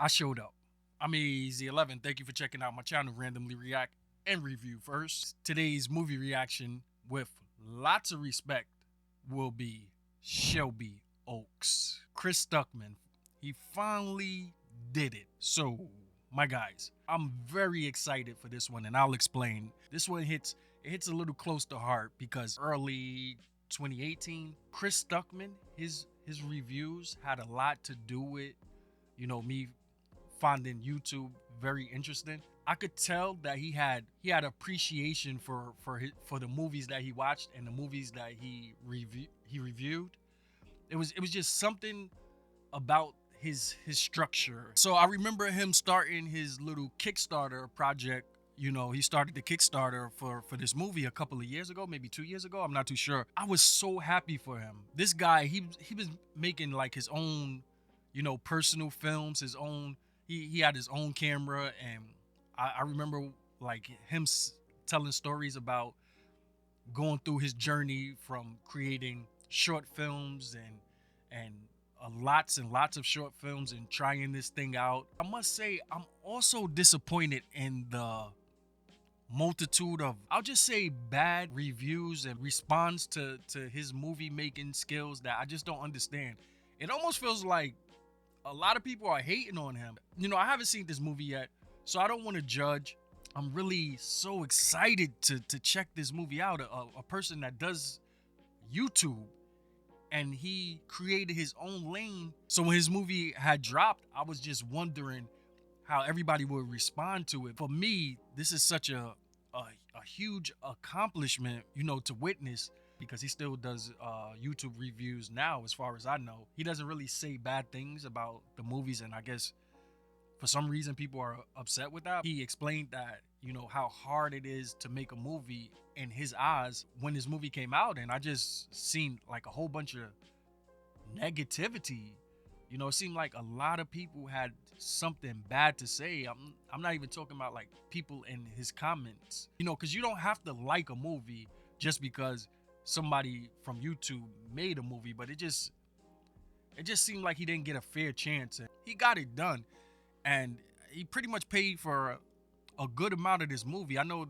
I showed up. I'm Easy11. Thank you for checking out my channel, Randomly React and Review. First, today's movie reaction with lots of respect will be Shelby Oaks. Chris Stuckmann. He finally did it. So, my guys, I'm very excited for this one, and I'll explain. This one hits a little close to heart because early 2018, Chris Stuckmann, his reviews had a lot to do with, me finding YouTube very interesting. I could tell that he had appreciation for the movies that he watched and the movies that he reviewed. It was just something about his structure. So I remember him starting his little Kickstarter project. He started the Kickstarter for this movie a couple of years ago, maybe 2 years ago. I'm not too sure. I was so happy for him. This guy, he was making like his own, personal films, his own. He had his own camera, and I remember like him telling stories about going through his journey from creating short films and lots and lots of short films and trying this thing out. I must say, I'm also disappointed in the multitude of, I'll just say, bad reviews and response to his movie making skills that I just don't understand. It almost feels like a lot of people are hating on him. I haven't seen this movie yet, so I don't want to judge. I'm really so excited to check this movie out. A person that does YouTube, and he created his own lane. So when his movie had dropped, I was just wondering how everybody would respond to it. For me, this is such a huge accomplishment, to witness, because he still does YouTube reviews now, as far as I know. He doesn't really say bad things about the movies, and I guess for some reason people are upset with that. He explained that, how hard it is to make a movie in his eyes when his movie came out, and I just seen like a whole bunch of negativity. It seemed like a lot of people had something bad to say. I'm not even talking about like people in his comments, because you don't have to like a movie just because somebody from YouTube made a movie, but it just seemed like he didn't get a fair chance. And he got it done, and he pretty much paid for a good amount of this movie. I know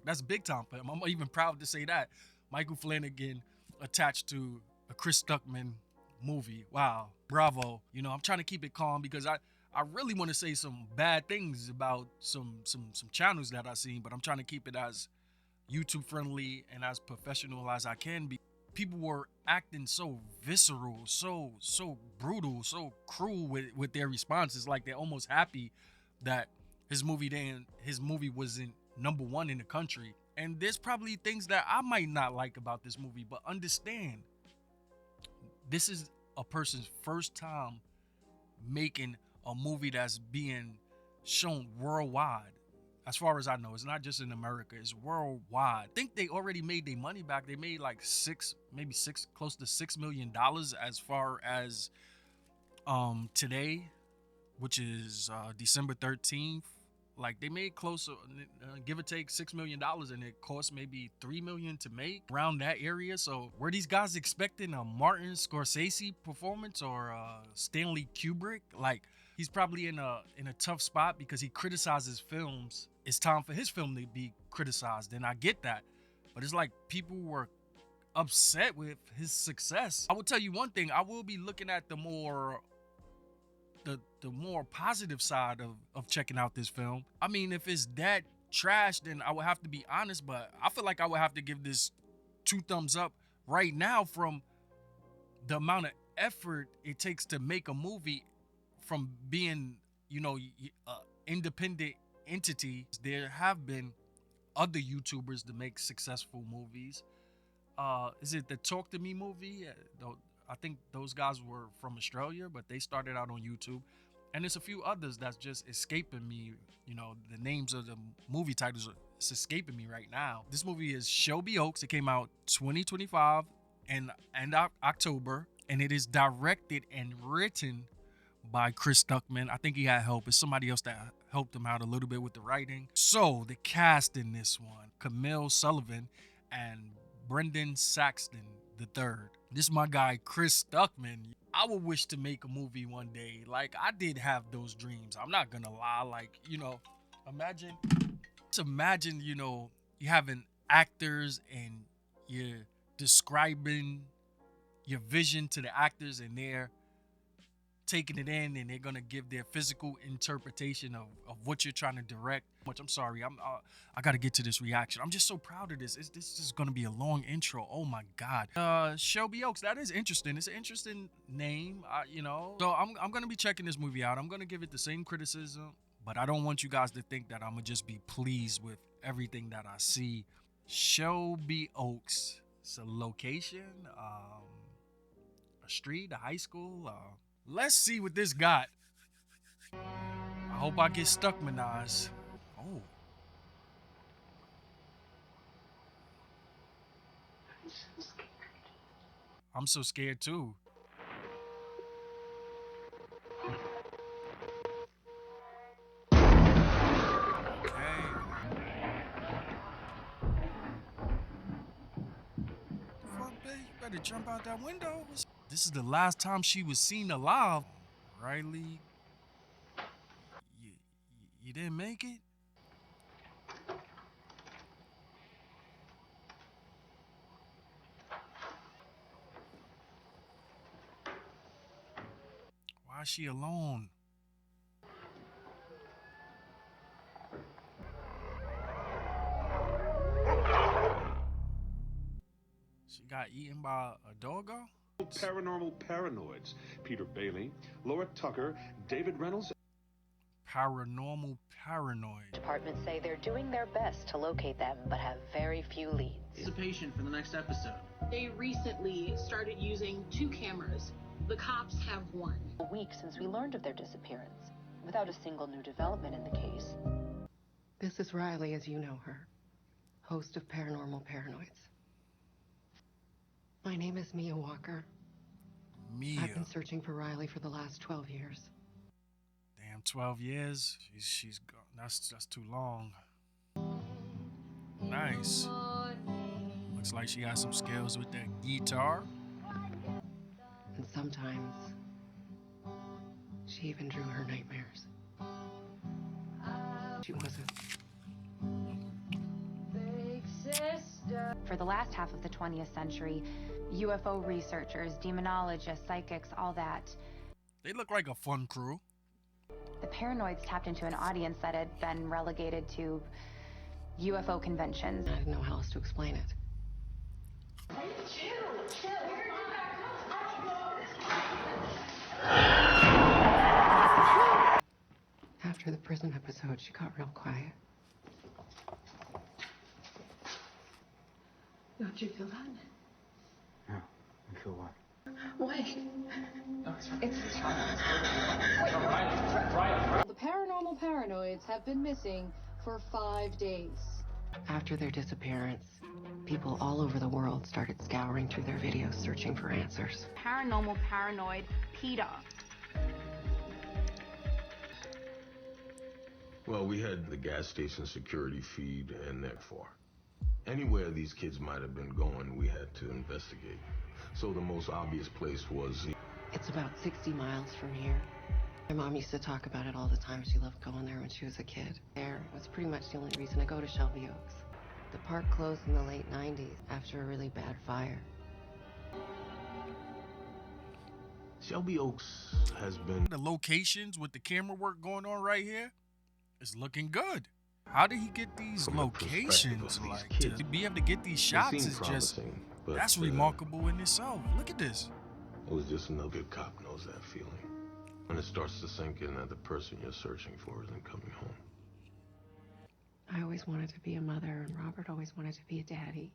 that's big time for him. I'm even proud to say that Michael Flanagan attached to a Chris Stuckmann movie. Wow, bravo. I'm trying to keep it calm because I really want to say some bad things about some channels that I've seen, but I'm trying to keep it as YouTube friendly and as professional as I can be. People were acting so visceral, so brutal, so cruel with their responses. Like they're almost happy that his movie wasn't number one in the country. And there's probably things that I might not like about this movie, but understand, this is a person's first time making a movie that's being shown worldwide. As far as I know, it's not just in America, it's worldwide. I think they already made their money back. They made like close to $6 million as far as today, which is December 13th. Like they made close, give or take, $6 million, and it cost maybe $3 million to make, around that area. So were these guys expecting a Martin Scorsese performance or Stanley Kubrick? Like, he's probably in a tough spot because he criticizes films. It's time for his film to be criticized, and I get that. But it's like people were upset with his success. I will tell you one thing: I will be looking at the more positive side of checking out this film. I mean, if it's that trash, then I would have to be honest, but I feel like I would have to give this 2 thumbs up right now from the amount of effort it takes to make a movie from being, independent entity. There have been other YouTubers to make successful movies. Is it the Talk to Me movie? I think those guys were from Australia, but they started out on YouTube. And there's a few others that's just escaping me. The names of the movie titles it's escaping me right now. This movie is Shelby Oaks. It came out 2025 and October, and it is directed and written by Chris Stuckmann. I think he had help. It's somebody else that helped him out a little bit with the writing. So the cast in this one: Camille Sullivan and Brendan Saxton III. This is my guy Chris Stuckmann. I would wish to make a movie one day. Like, I did have those dreams. I'm not gonna lie. Like, imagine, just imagine, you having actors and you're describing your vision to the actors and they're taking it in and they're gonna give their physical interpretation of what you're trying to direct. I'm sorry, I gotta get to this reaction. I'm just so proud of this. This is gonna be a long intro. Oh my god. Shelby Oaks. That is interesting. It's an interesting name. So I'm gonna be checking this movie out. I'm gonna give it the same criticism, but I don't want you guys to think that I'm gonna just be pleased with everything that I see. Shelby Oaks. It's a location, a street, a high school. Let's see what this got. I hope I get Stuckmannized. Oh. I'm so scared too. Okay. Fuck, babe, you better jump out that window. This is the last time she was seen alive. Riley, you didn't make it? Why is she alone? She got eaten by a doggo? Paranormal paranoids. Peter Bailey, Laura Tucker, David Reynolds. Paranormal paranoid. Departments say they're doing their best to locate them, but have very few leads. Anticipation for the next episode. They recently started using 2 cameras. The cops have 1. A week since we learned of their disappearance, without a single new development in the case. This is Riley, as you know her, host of Paranormal Paranoids. My name is Mia Walker. Mia. I've been searching for Riley for the last 12 years. Damn, 12 years? She's gone. That's too long. Nice. Looks like she got some skills with that guitar. And sometimes, she even drew her nightmares. She wasn't. For the last half of the 20th century, UFO researchers, demonologists, psychics, all that. They look like a fun crew. The Paranoids tapped into an audience that had been relegated to UFO conventions. I didn't know how else to explain it. After the prison episode, she got real quiet. Don't you feel that? No, I feel what? Wait. The paranormal paranoids have been missing for 5 days. After their disappearance, people all over the world started scouring through their videos searching for answers. Paranormal paranoid PETA. Well, we had the gas station security feed and that far. Anywhere these kids might have been going, we had to investigate. So the most obvious place was... It's about 60 miles from here. My mom used to talk about it all the time. She loved going there when she was a kid. There was pretty much the only reason to go to Shelby Oaks. The park closed in the late 90s after a really bad fire. Shelby Oaks has been... The locations with the camera work going on right here is looking good. How did he get these locations? Like, to be able to get these shots is just... That's remarkable in itself. Look at this. It was just another good cop knows that feeling. When it starts to sink in that the person you're searching for isn't coming home. I always wanted to be a mother, and Robert always wanted to be a daddy.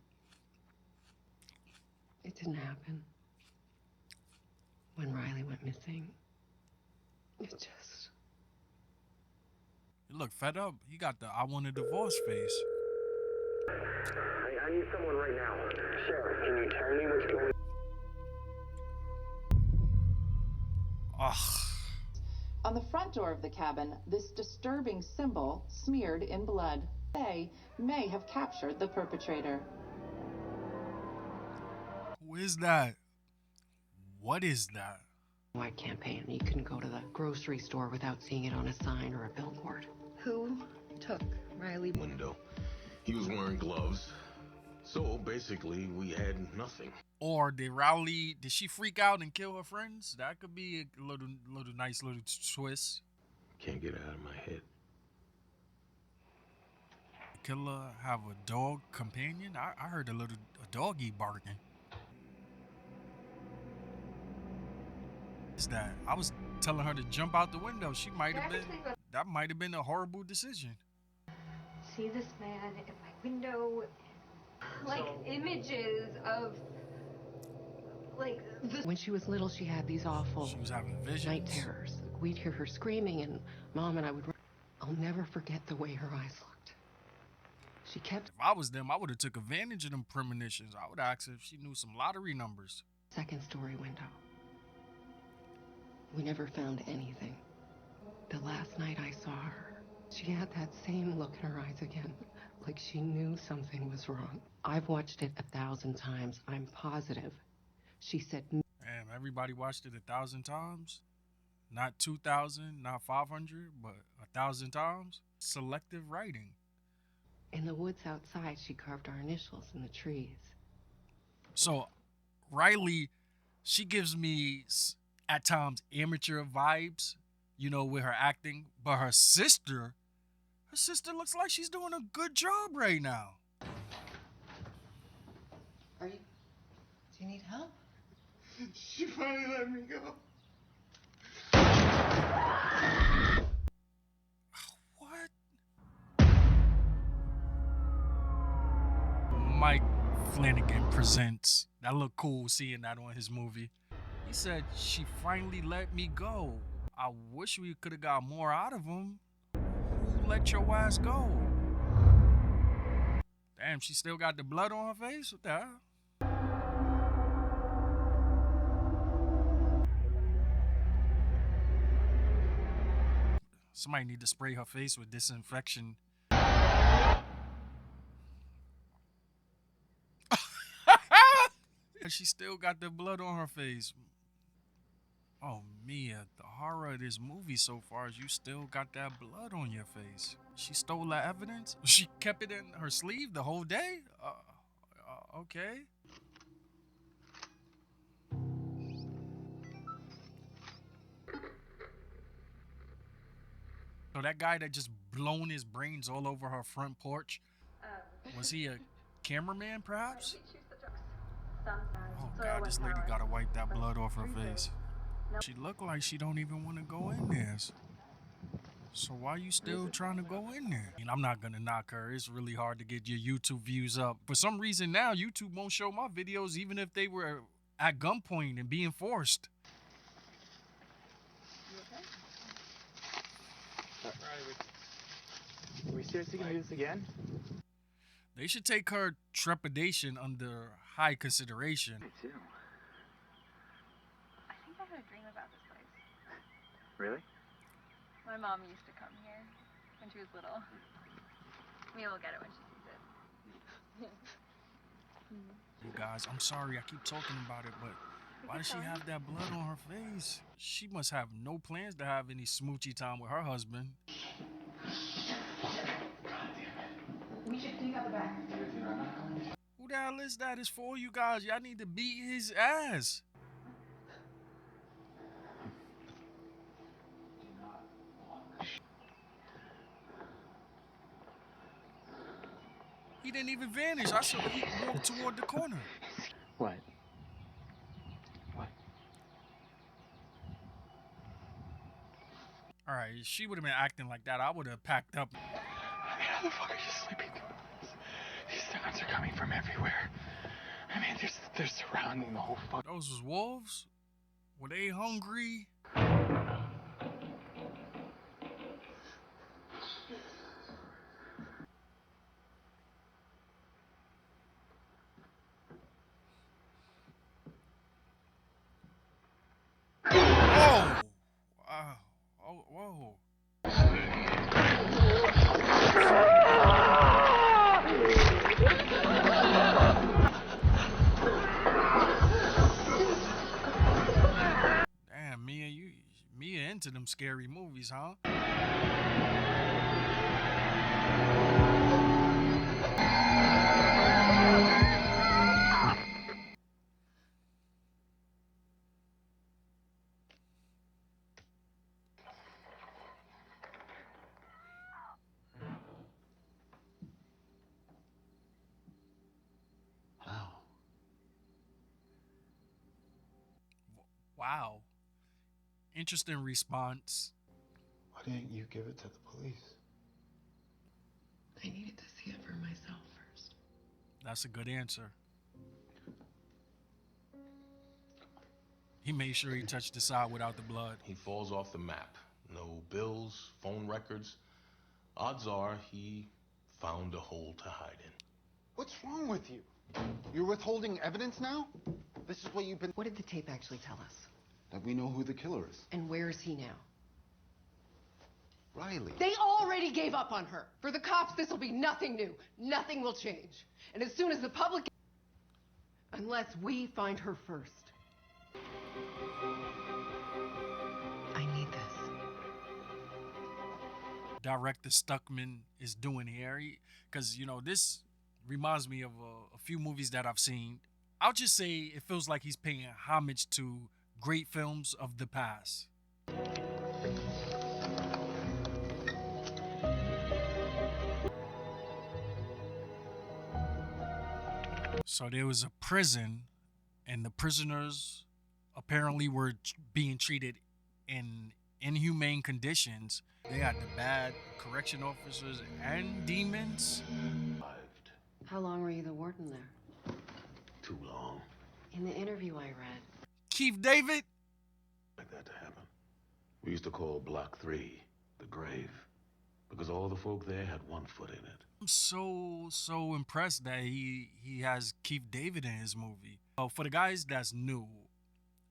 It didn't happen. When Riley went missing, it just... You look fed up. He got the I want a divorce face. I need someone right now. Sheriff, can you tell me what's going on? Ugh. On the front door of the cabin, this disturbing symbol smeared in blood. They may have captured the perpetrator. Who is that? What is that? Wide campaign. You couldn't go to the grocery store without seeing it on a sign or a billboard. Who took Riley? Window. He was wearing gloves. So basically, we had nothing. Or did she freak out and kill her friends? That could be a little nice little twist. Can't get it out of my head. The killer have a dog companion? I heard a doggy barking. Is that I was telling her to jump out the window. That might have been a horrible decision. See this man in my window, like images of like this. When she was little, she had these awful She was having visions. night terrors. We'd hear her screaming, and Mom and I would. I'll never forget the way her eyes looked. She kept. If I was them, I would have took advantage of them premonitions. I would ask her if she knew some lottery numbers. Second story window. We never found anything. The last night I saw her, she had that same look in her eyes again, like she knew something was wrong. I've watched it 1,000 times. I'm positive. She said. Damn, everybody watched it 1,000 times? Not 2,000, not 500, but 1,000 times? Selective writing. In the woods outside, she carved our initials in the trees. So, Riley, she gives me, at times, amateur vibes, you know, with her acting. But her sister looks like she's doing a good job right now. Do you need help? She finally let me go. What? Mike Flanagan presents. That looked cool seeing that on his movie. He said, she finally let me go. I wish we could have got more out of him. Who let your ass go? Damn, she still got the blood on her face? What the hell? Somebody need to spray her face with disinfection. She still got the blood on her face. Oh, Mia, the horror of this movie so far is you still got that blood on your face. She stole that evidence? She kept it in her sleeve the whole day? Okay. So that guy that just blown his brains all over her front porch, was he a cameraman perhaps? Oh God, this lady gotta wipe that blood off her face. She look like she don't even want to go in there. So why you still trying to go in there? I mean, I'm not gonna knock her. It's really hard to get your YouTube views up. For some reason now, YouTube won't show my videos even if they were at gunpoint and being forced. Are we seriously gonna do this again? They should take her trepidation under high consideration. Me too. I think I'm gonna dream about this place. Really? My mom used to come here when she was little. Mia will get it when she sees it. You guys, I'm sorry I keep talking about it, but why does she have that blood on her face? She must have no plans to have any smoochy time with her husband. We should dig out the back. Who the hell is that? It's for you guys. Y'all need to beat his ass. He didn't even vanish. I saw he walked toward the corner. What? What? All right, if she would have been acting like that, I would have packed up. How the fuck are you sleeping through this? These sounds are coming from everywhere. I mean, they're surrounding the whole fuck. Those was wolves? Were they hungry? Whoa! Oh, whoa. Damn, Mia into them scary movies, huh? Wow. Interesting response. Why didn't you give it to the police? I needed to see it for myself first. That's a good answer. He made sure he touched the side without the blood. He falls off the map. No bills, phone records. Odds are he found a hole to hide in. What's wrong with you? You're withholding evidence now? This is what you've been... What did the tape actually tell us? That we know who the killer is. And where is he now? Riley. They already gave up on her. For the cops, this will be nothing new. Nothing will change. And as soon as the public... Unless we find her first. I need this. Director Stuckmann is doing here. Because, you know, this reminds me of a few movies that I've seen. I'll just say it feels like he's paying homage to great films of the past. So there was a prison, and the prisoners apparently were being treated in inhumane conditions. They had the bad correction officers and demons. How long were you the warden there? Too long. In the interview I read. Keith David? Like that to happen. We used to call Block 3 the grave, because all the folk there had one foot in it. I'm so impressed that he has Keith David in his movie. For the guys that's new,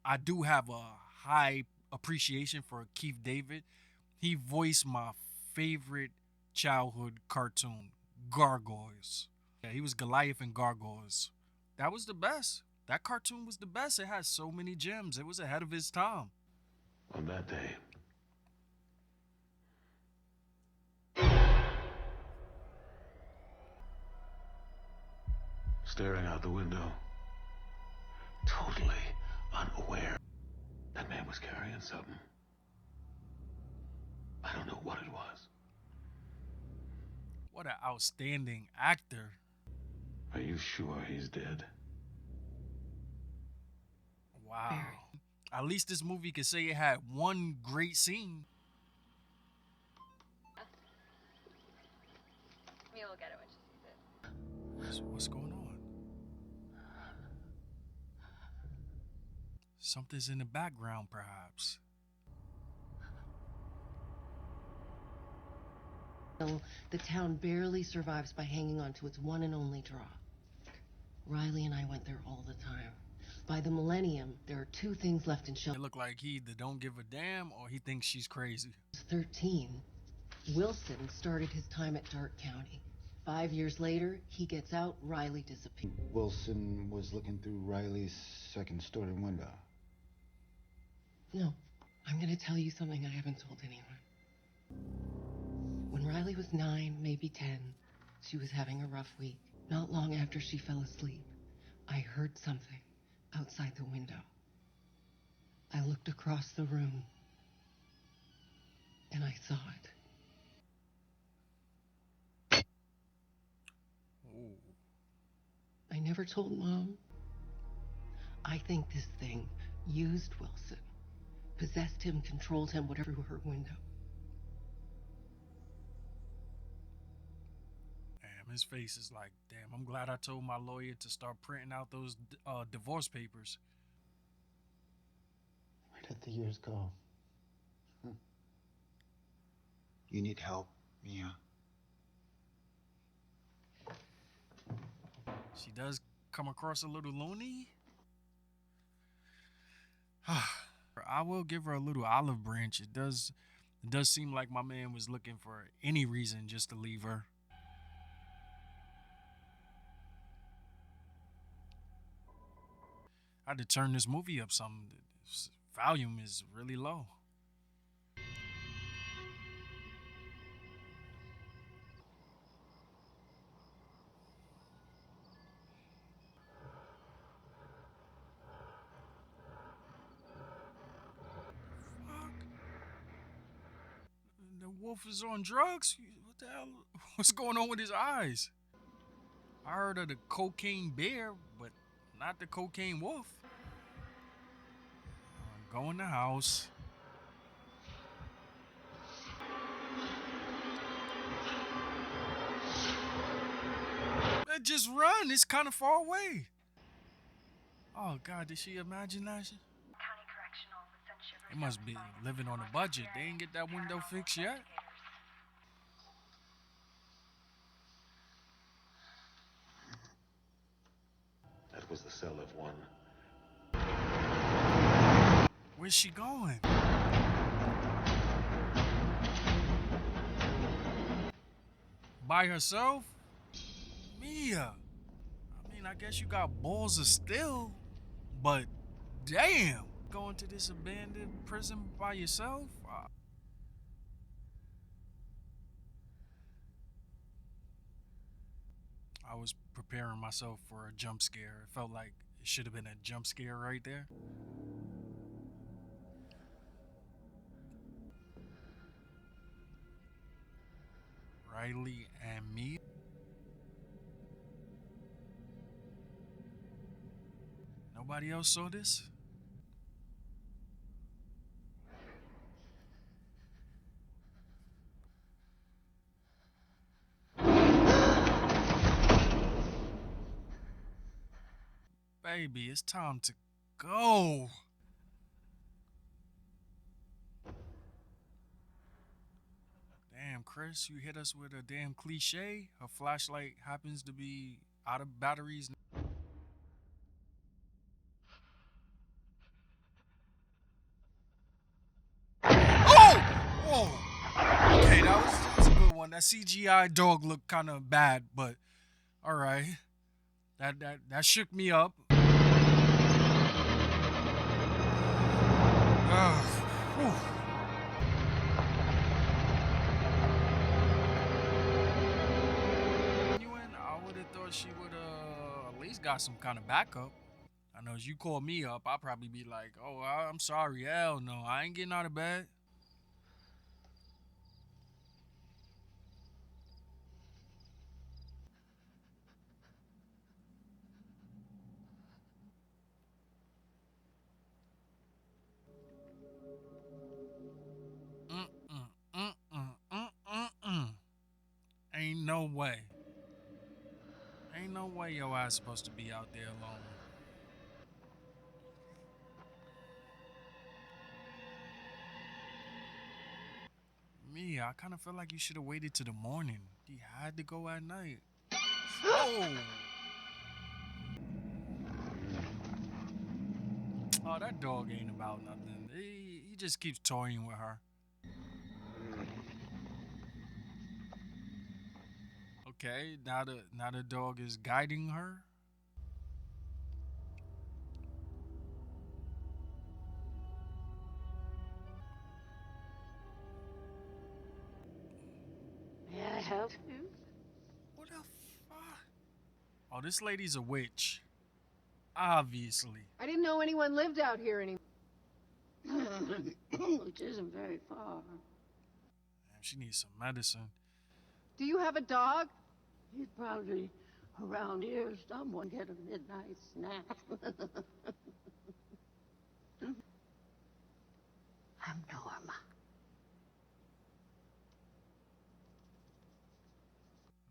I do have a high appreciation for Keith David. He voiced my favorite childhood cartoon, Gargoyles. Yeah, he was Goliath in Gargoyles. That was the best. That cartoon was the best. It had so many gems. It was ahead of its time. On that day, staring out the window, totally unaware, that man was carrying something. I don't know what it was. What an outstanding actor. Are you sure he's dead? Wow. At least this movie could say it had one great scene. Mia will get it when she sees it. What's going on? Something's in the background, perhaps. The town barely survives by hanging on to its one and only draw. Riley and I went there all the time. By the millennium, there are two things left in Shelby. It look like he either don't give a damn or he thinks she's crazy. 13. Wilson started his time at Dark County. 5 years later, he gets out, Riley disappears. Wilson was looking through Riley's second story window. No, I'm gonna tell you something I haven't told anyone. When Riley was 9, maybe 10, she was having a rough week. Not long after she fell asleep, I heard something outside the window. I looked across the room, and I saw it. Ooh. I never told Mom. I think this thing used Wilson, possessed him, controlled him, whatever, through her window. Damn, his face is like, damn, I'm glad I told my lawyer to start printing out those divorce papers. Where did the years go? You need help, Mia. She does come across a little loony. I will give her a little olive branch. It does seem like my man was looking for any reason just to leave her. I had to turn this movie up some. Volume is really low. Wolf is on drugs? What the hell? What's going on with his eyes? I heard of the cocaine bear, but not the cocaine wolf. Go in the house. Just run. It's kind of far away. Oh, God, did she imagine that shit? They must be living on a budget. They ain't get that window fixed yet. That was the cell F1. Where's she going? By herself? Mia. I mean, I guess you got balls of steel, but damn. Going to this abandoned prison by yourself? I was preparing myself for a jump scare. It felt like it should have been a jump scare right there. Riley and me. Nobody else saw this? Baby, it's time to go. Damn, Chris, you hit us with a damn cliche. Her flashlight happens to be out of batteries. Oh! Whoa! Okay, that was a good one. That CGI dog looked kind of bad, but all right. That shook me up. Whew. I would have thought she would at least got some kind of backup. I know as you call me up, I'll probably be like, oh, I'm sorry, hell no, I ain't getting out of bed. Ain't no way. Ain't no way your ass supposed to be out there alone. Me, I kind of feel like you should have waited till the morning. He had to go at night. Oh! Oh, that dog ain't about nothing. He just keeps toying with her. Okay, now the dog is guiding her. May I help you? What the fuck? Oh, this lady's a witch. Obviously. I didn't know anyone lived out here anymore. Which isn't very far. Damn, she needs some medicine. Do you have a dog? He's probably around here. Someone get a midnight snack. I'm Norma.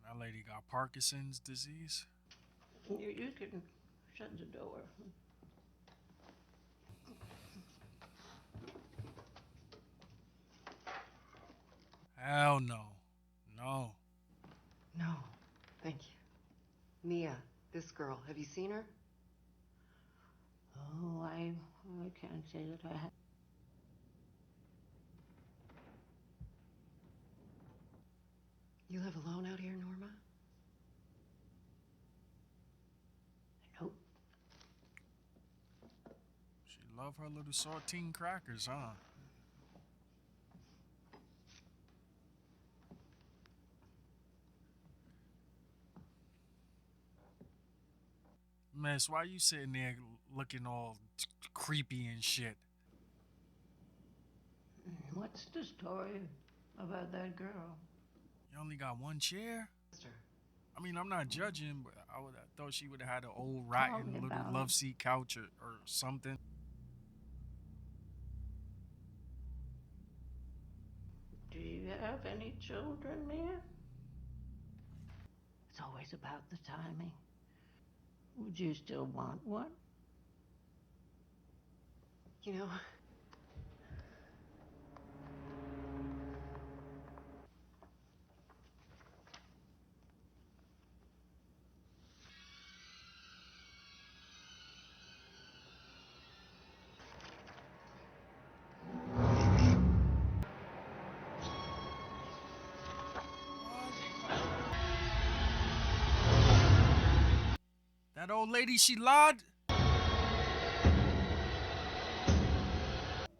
That lady got Parkinson's disease. You can shut the door. Hell no. No. No, thank you. Mia, this girl, have you seen her? Oh, I can't say that I have. You live alone out here, Norma? Nope. She love her little saltine crackers, huh? Miss, why you sitting there looking all creepy and shit? What's the story? about that girl. You only got one chair? I mean, I'm not judging, but I thought she would have had an old rotten me little about love it. seat couch or something. Do you have any children, Mia? It's always about the timing. Would you still want one? You know, That old lady, she lied?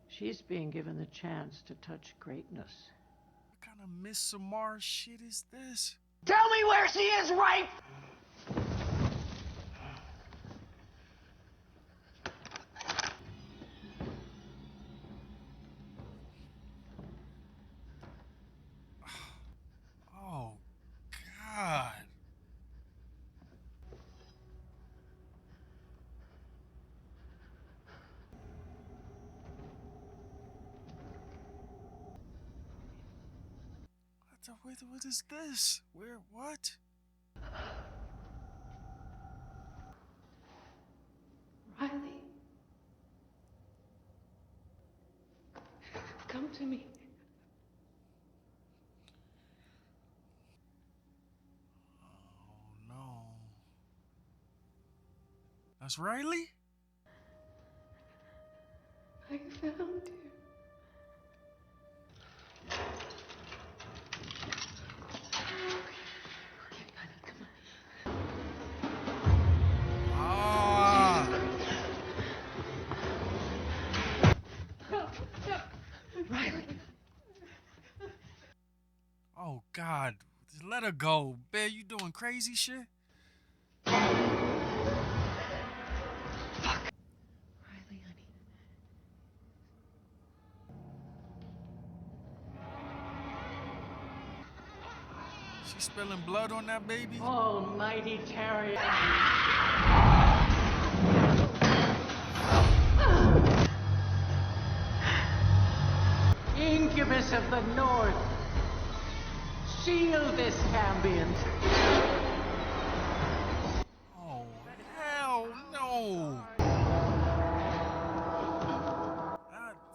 She's being given the chance to touch greatness. What kind of Miss Samar shit is this? Tell me where she is, right? Oh, God. What is this? Where, what? Riley. Come to me. Oh, no. That's Riley? I found you. Ah! Riley. Oh, God. Just let her go. Bear, you doing crazy shit? Riley, honey. She spilling blood on that baby? Almighty Terrier. Incubus of the North. Shield this ambient. Oh, hell no.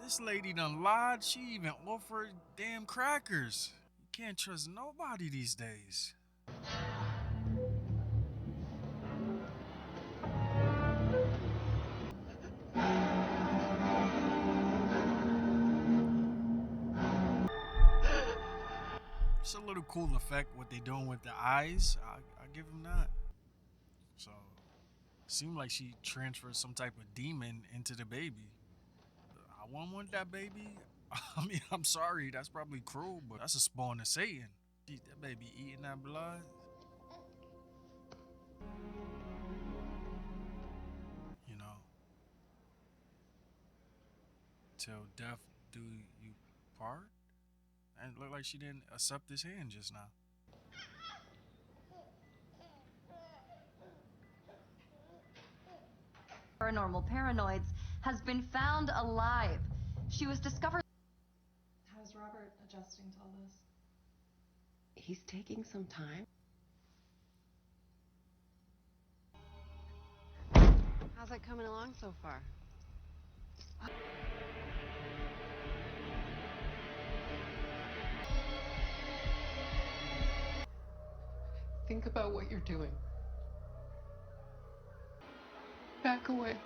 This lady done lied. She even offered damn crackers. You can't trust nobody these days. It's a little cool effect what they doing with the eyes. I give them that. So, seemed like she transferred some type of demon into the baby. I wouldn't want that baby. I mean, I'm sorry, that's probably cruel, but that's a spawn of Satan. That baby eating that blood. You know, till death do you part. And it looked like she didn't accept his hand just now. Paranormal Paranoids has been found alive. She was discovered. How's Robert adjusting to all this? He's taking some time. How's that coming along so far? Think about what you're doing. Back away.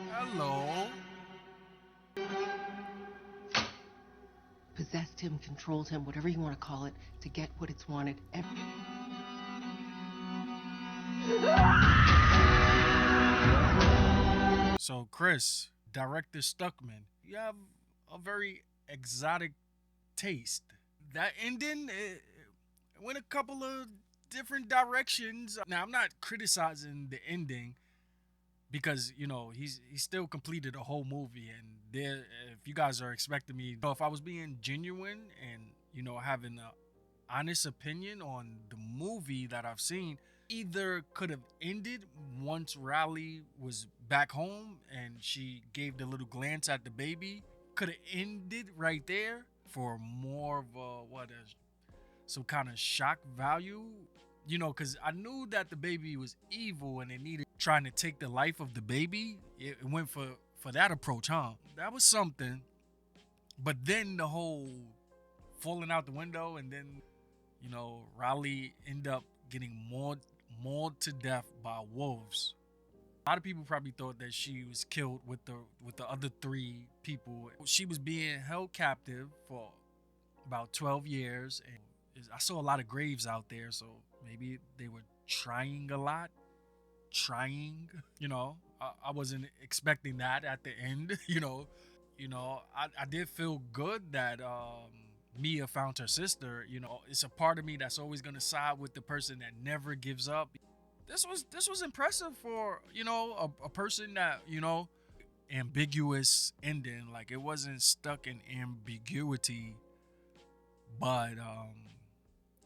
Hello. Possessed him, controlled him, whatever you want to call it, to get what it's wanted. So, Chris, Director Stuckmann, you have a very exotic taste. That ending, it went a couple of different directions. Now, I'm not criticizing the ending because, you know, he still completed a whole movie. And there, if you guys are expecting me, if I was being genuine and, you know, having an honest opinion on the movie that I've seen, either could have ended once Riley was back home and she gave the little glance at the baby. Could have ended right there for more of a some kind of shock value, you know, because I knew that the baby was evil and it needed trying to take the life of the baby. It went for that approach, huh? That was something. But then the whole falling out the window, and then, you know, Riley ended up getting mauled to death by wolves. A lot of people probably thought that she was killed with the other 3 people. She was being held captive for about 12 years, and I saw a lot of graves out there, so maybe they were trying a lot. You know, I wasn't expecting that at the end. You know, I did feel good that Mia found her sister. You know, it's a part of me that's always gonna side with the person that never gives up. This was impressive for, you know, a person that, you know, ambiguous ending. Like, it wasn't stuck in ambiguity, but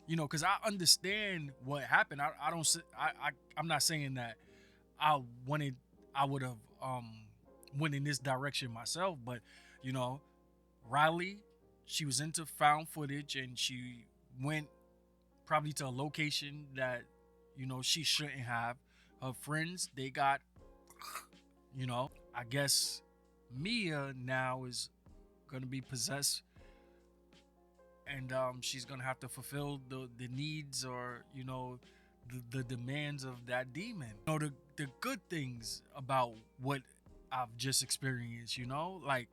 you know, because I understand what happened. I'm not saying that I would have went in this direction myself, but, you know, Riley, she was into found footage and she went probably to a location that, you know, she shouldn't have. Her friends, they got, you know, I guess Mia now is gonna be possessed, and she's gonna have to fulfill the needs, or, you know, the demands of that demon. You know, the good things about what I've just experienced, you know, like,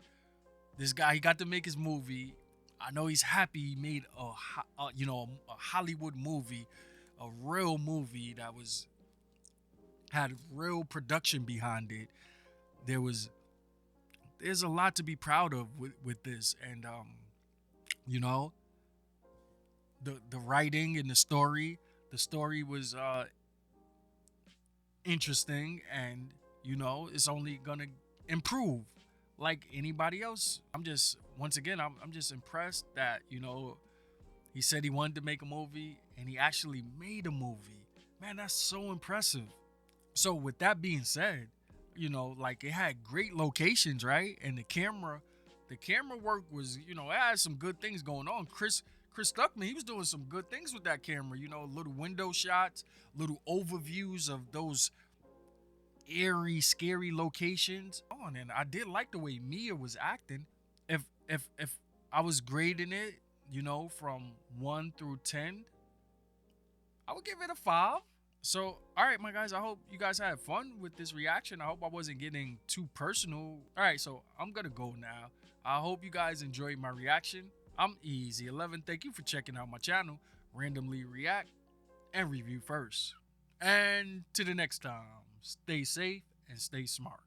this guy, he got to make his movie. I know he's happy he made you know, a Hollywood movie, a real movie that had real production behind it. There's a lot to be proud of with this, and you know, the writing and the story was interesting, and, you know, it's only gonna improve like anybody else. I'm just impressed that, you know, he said he wanted to make a movie and he actually made a movie. Man, that's so impressive. So with that being said, you know, like, it had great locations, right? And the camera work was, you know, it had some good things going on. Chris Stuckmann, he was doing some good things with that camera, you know, little window shots, little overviews of those eerie, scary locations. Oh, and I did like the way Mia was acting. If I was grading it, you know, from 1 through 10, I would give it a 5. So, all right, my guys, I hope you guys had fun with this reaction. I hope I wasn't getting too personal. All right, so I'm gonna go now. I hope you guys enjoyed my reaction. I'm Easy11. Thank you for checking out my channel, Randomly React and Review First. And to the next time, stay safe and stay smart.